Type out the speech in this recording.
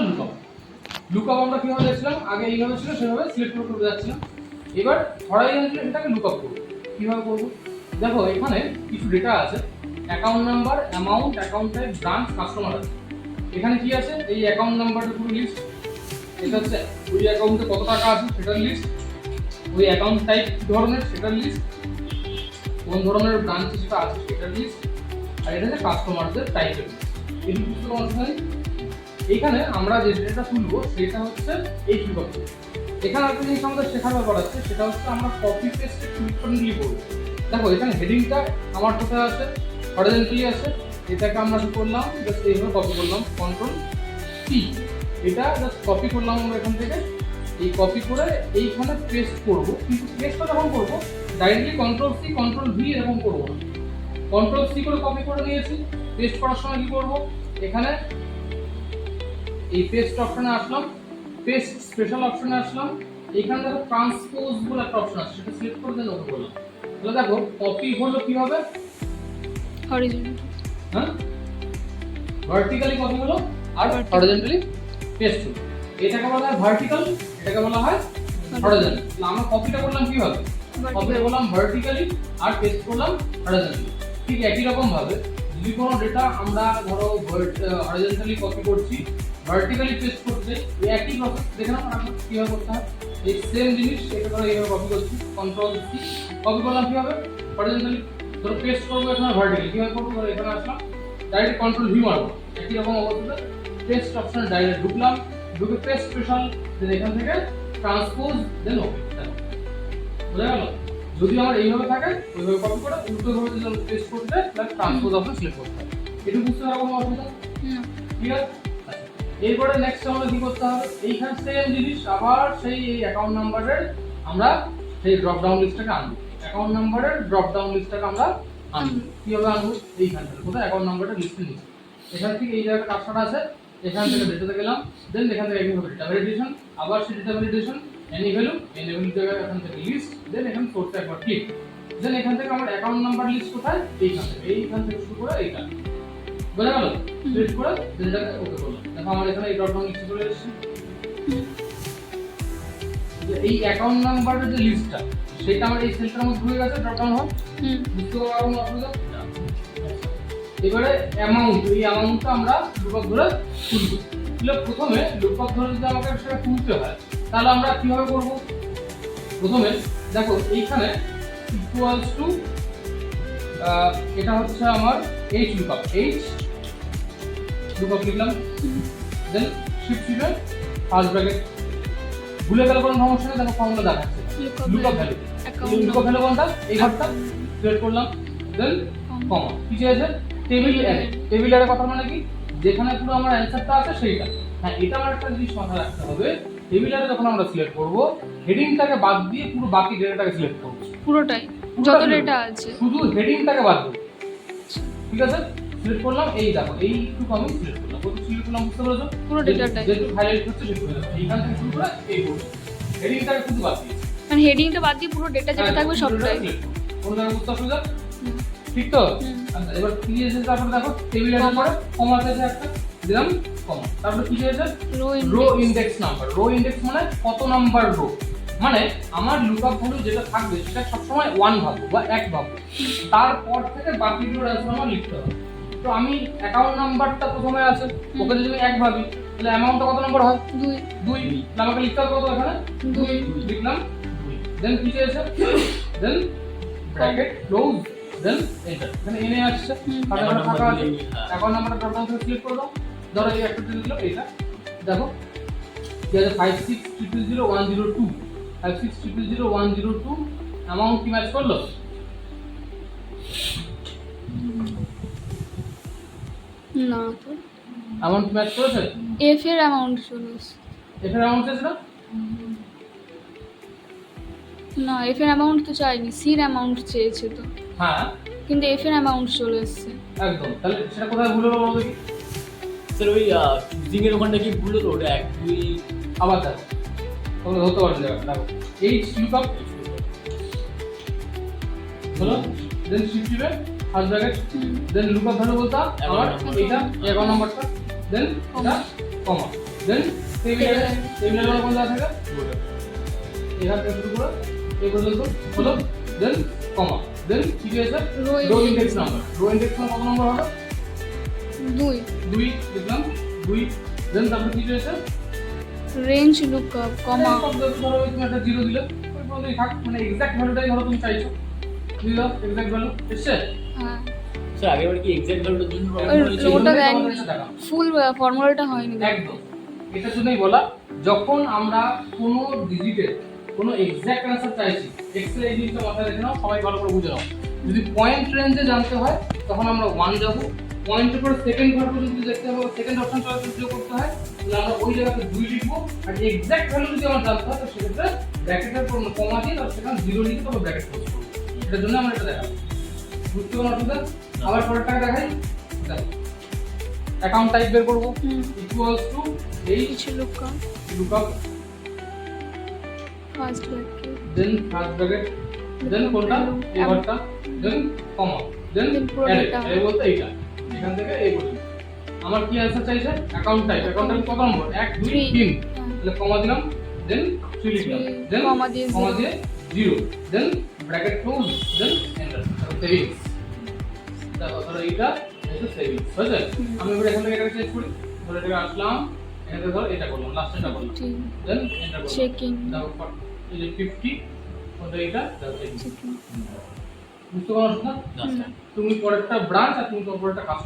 Lookup lookup আমরা কিভাবে দেখছিলাম, আগে এইভাবে ছিল সেভাবে সিলেক্ট করে যাচ্ছিলাম। এবার হরাইজন্টালি সেটাকে লুকআপ করব। কিভাবে করব দেখো, এখানে কিছু ডেটা আছে, account number, amount, account type, branch, customer আছে। এখানে কি আছে, এই অ্যাকাউন্ট নাম্বারের পুরো লিস্ট, এটা হচ্ছে ওই অ্যাকাউন্টে কত টাকা আছে সেটার লিস্ট, ওই অ্যাকাউন্ট টাইপ কি ধরনের সেটার লিস্ট, কোন ধরনের ব্রাঞ্চ সেটা আছে সেটার লিস্ট, আর এটা হচ্ছে কাস্টমারদের টাইপের লিস্ট। এই দুটো অংশে এইখানে আমরা যে ডেটা তুলবো সেটা হচ্ছে এই লুকআপ। এখানে একটা জিনিস আমাদের শেখার ব্যাপার আছে, সেটা হচ্ছে আমরা কপি পেস্ট ফ্রিকোয়েন্টলি করব। দেখো এখানে হেডিংটা আমার কোথায় আছে, হরিজন্টালি আছে, এটাকে আমরা কি করলাম, জাস্ট এইভাবে কপি করলাম, কন্ট্রোল সি, এটা জাস্ট কপি করলাম আমরা এখান থেকে। এই কপি করে এইখানে পেস্ট করব, কিন্তু পেস্টটা যখন করব directly control C control V এরকম করব না। কন্ট্রোল সি করে কপি করে নিয়েছি, পেস্ট করার সময় কি করব, এখানে এই পেস্ট অপশনে আসলাম, পেস্ট স্পেশাল অপশনে আসলাম, এখানে দেখো ট্রান্সপোজ বলে একটা অপশন আছে, সেটা সিলেক্ট করে দেন, ওকে করলাম। তাহলে দেখো কপি হলো কি হবে, হরিজন্টাল, হ্যাঁ ভার্টিক্যালি কপি হলো আর হরিজন্টালি পেস্ট হলো। এটাকে বলা হয় ভার্টিক্যাল, এটাকে বলা হয় হরিজন্টাল। তাহলে আমরা কপিটা করলাম কি হবে, কপিটা করলাম ভার্টিক্যালি আর পেস্ট করলাম হরিজন্টালি। ঠিক একই রকম ভাবে যদি কোনো ডেটা আমরা ধরো হরিজন্টালি কপি করছি, ভার্টিক্যালি পেস্ট করতে এই একই প্রসেস দেখে নাও আমরা কিভাবে করতে হয়। এই সেম জিনিস এটা ধরো এইভাবে কপি করছি, কন্ট্রোল সি কপি করলাম কি হবে, হরিজন্টালি ধরো পেস্ট করবো এখানে ভার্টিক্যালি, কিভাবে করবো ধরো এখানে আসলাম, ডাইরেক্ট কন্ট্রোল ভি মারবো, একই রকম অবস্থাতে পেস্ট অপশনে ডাইরেক্ট ঢুকলাম, ঢুকে পেস্ট স্পেশাল, দেন এখান থেকে ট্রান্সপোজ, দেন ওকে। বোঝা গেল? যদি আমার এইভাবে থাকে ওইভাবে কপি করে উল্টোভাবে যদি পেস্ট করতে তাহলে ট্রান্সপোজ অপশন সিলেক্ট করতে হবে। এটা বুঝতে পারবো কোনো অসুবিধা? ঠিক আছে। এরপরে নেক্সট আমাদের কি করতে হবে, এইখানে সেম জিনিস আবার সেই অ্যাকাউন্ট নাম্বারের আমরা সেই ড্রপ ডাউন লিস্টটাকে আনবো, অ্যাকাউন্ট নাম্বারের ড্রপ ডাউন লিস্টটাকে আমরা আনবো। কিভাবে আনবো, এইখান থেকে কোথায় অ্যাকাউন্ট নাম্বারটা লিস্টে নিচ্ছি, এখান থেকে এই জায়গায় কাজটা আছে, এখান থেকে ডেটাতে গেলাম, দেন এখান থেকে এইভাবে ডেটা ভ্যালিডেশন, আবার সেই ডেটা ভ্যালিডেশন, এনি ভ্যালু জায়গায় এখান থেকে লিস্ট, দেন এখানে সোর্সে একবার ক্লিক, দেন এখান থেকে আমার অ্যাকাউন্ট নাম্বার লিস্ট কোথায়, এইখান থেকে শুরু করে এইটা। বোঝা গেল? সিলেক্ট করে ডেটাকে ওকে করলাম। দেখো আমার এখানে এই ড্রপ ডাউন লিস্ট চলে এসেছে। এই অ্যাকাউন্ট নাম্বারের যে লিস্টটা সেটা আমার এই সেলটার মধ্যে ঢুকে গেছে, ড্রপ ডাউন হয়। বুঝতে পারবো না অসুবিধা? এবারে অ্যামাউন্ট, এই অ্যামাউন্টটা আমরা লুকআপ ধরে তুলবো। তাহলে প্রথমে লুকআপ ধরে যদি আমাকে সেটা তুলতে হয় তাহলে আমরা কিভাবে করব, প্রথমে দেখো এইখানে ইকুয়ালস টু এটা হচ্ছে আমার এইচ লুকআপ, এইচ লুকআপ লিখলাম, দেন শিফট টিপে ফার্স্ট ব্র্যাকেট, ভুলে গেলে কোনো সমস্যা নেই, দেখো ফর্মুলা দেখাচ্ছে লুকআপ ভ্যালু, লুকআপ ভ্যালু কোনটা, এই ঘরটা সিলেক্ট করলাম, দেন কমা, কি চেয়েছে টেবিল অ্যারে, টেবিল অ্যারে কথা মানে কি, যেখানে পুরো আমার অ্যানসারটা আছে সেইটা। হ্যাঁ এটা আমার একটা জিনিস মাথায় রাখতে হবে, টেবিল অ্যারে যখন আমরা সিলেক্ট করব হেডিংটাকে বাদ দিয়ে পুরো বাকি ডেটাটাকে সিলেক্ট করব, পুরোটাই যত ডেটা আছে, শুধু হেডিংটাকে বাদ দিয়ে। ঠিক আছে, সিলেক্ট করলাম, এই দেখো এইটুকু আমি সিলেক্ট করলাম, কত সিলেক্ট করলাম বুঝতে পেরেছো, পুরো ডেটাটাই যেটুকু হাইলাইট হচ্ছে সেটুকু এইখান থেকে শুরু করে এই পর্যন্ত হেডিংটাকে শুধু বাদ দিয়ে, মানে হেডিংটা বাদ দিয়ে পুরো ডেটা যেটা থাকবে সবটাই। কোন জায়গায় বুঝতে অসুবিধা? ঠিক তো? আচ্ছা এবার কি এসে তারপরে দেখো টেবিলের পরে কমা আছে একটা, দিলাম কমা, তারপরে কি এসে row index number, row index মানে কত নাম্বার রো, মানে আমার লুকআপ ভ্যালু যেটা থাকবে সেটা সবসময় 1 ভাববো বা 1 ভাববো, তারপর থেকে বাকিগুলোর অ্যান্সার আমার লিখতে হবে। তো আমি অ্যাকাউন্ট নাম্বারটা প্রথমে আছে, ওকে যদি আমি 1 ভাবি তাহলে অ্যামাউন্টটা কত নাম্বার হয়, 2, তাহলে আমাকে লিখতে হবে কত, এখানে 2 লিখলাম, দেন কি চেয়েছে, দেন ব্র্যাকেট ক্লোজ, দেন এন্টার, এখানে এনে আসছে কারণ আমরা ফাঁকা আছে, অ্যাকাউন্ট নাম্বারটা ড্রপ ডাউন থেকে সিলেক্ট করে দাও, ধরো এই একটা দিয়ে দিলাম, এইটা দেখো কি আছে 56000102, 56000102, অ্যামাউন্ট কি ম্যাচ করলো, না তো অ্যামাউন্ট ম্যাচ করেছে, এফ এর অ্যামাউন্ট চলে এসেছে, এফ এর অ্যামাউন্ট আছে না এফ এর অ্যামাউন্ট তো চাইনি, সি এর অ্যামাউন্ট চেয়েছে তো, হ্যাঁ কিন্তু এফ এর অ্যামাউন্ট চলে এসেছে একদম। তাহলে সেটা কোথায় ভুল হলো বলো দেখি, স্যার ওই চুজিং এর ওখানটা কি ভুল হলো, ওটা 1 2 আবার দেখো তোমরা ধরতে পারবে জায়গাটা, দেখো এইচ লুকআপ হলো, দেন শিফট টিপে ফার্স্ট ব্র্যাকেট, দেন লুকআপ ভ্যালু বলতা আমার এইটা অ্যাকাউন্ট নাম্বারটা, দেন এটা কমা, দেন টেবিলের কোন জায়গা থাকে এখান থেকে শুরু করে এই পর্যন্ত হলো, দেন কমা, দেন কি হয়েছে row index number. Row index number কত নম্বর হবে? 2 2 লিখলাম 2, দেন তারপর কি হয়েছে রেঞ্জ লুকআপ কমা ধরো তুমি একটা 0 দিলে ওই পর্যন্তই থাক, মানে এক্সাক্ট ভ্যালুটাই ধরো তুমি চাইছো, দিয়ে দাও এক্সাক্ট ভ্যালু এসছে। হ্যাঁ স্যার আগেবার কি এক্সাক্ট ভ্যালুটার জন্য ওটা দেয়নি, ফুল ফর্মুলাটা হয়নি। একদম এটা শুধুই বলা, যখন আমরা কোনো ডিজিটের কোনো এক্সাক্ট অ্যান্সার চাইছি, এক্সেল এই জিনিসটা মাথায় রেখে নাও, সবাই ভালো করে বুঝে নাও। যদি পয়েন্ট রেঞ্জে জানতে হয় তখন আমরা 1 যাব, পয়েন্টের পরে সেকেন্ড ঘর পর্যন্ত যদি দেখতে হবে, সেকেন্ড অপশন চয়েস করতে হয়, তাহলে আমরা ওই জায়গাতে 2 লিখবো। আর এক্সাক্ট ভ্যালু যদি আমার জানতে হয় তো সেক্ষেত্রে ব্র্যাকেটের পর কমা দিয়ে তার সেখানে 0 লিখে তবে ব্র্যাকেট ক্লোজ করব। এটার জন্য আমরা এটা দেখাবো, বুঝতে পারলাম অসুবিধা? আবার পরেরটাকে দেখাই, দেখো অ্যাকাউন্ট টাইপ বের করব ইকুয়ালস টু এই কিছু লুকআপ লুকআপ, ফার্স্ট ব্র্যাকেট দেন ফার্স্ট ব্র্যাকেট, দেন কোনটা এবারটা, দেন কমা, দেন Then অ্যারে, পুরোটা। অ্যারে বলতে এইটা, এখান থেকে এই পর্যন্ত। আমার কি অ্যানসার চাইছে? অ্যাকাউন্ট টাইপ, অ্যাকাউন্ট টাইপ কত নম্বর? 1 2 3, তাহলে কমা দিলাম, দেন 3 লিখলাম, দেন কমা দিয়ে 0, then bracket close, then enter, savings. দেখো ধরো এইটা এটা সেভিংস হয়েছে। আমি এবার এখান থেকে এটাকে চেঞ্জ করি, ধরে এটাকে আসলাম, এখানে ধরো এটা করলাম, লাস্টটা করলাম, দেন এন্টার করলাম, চেকিং দেখো এই যে 50 কোনটা এটা, দেখো সেভিংস। চেকিং বুঝতে পারছো না? তুমি পরেরটা ব্রাঞ্চ আর তুমি পরেরটা কাস্টমার।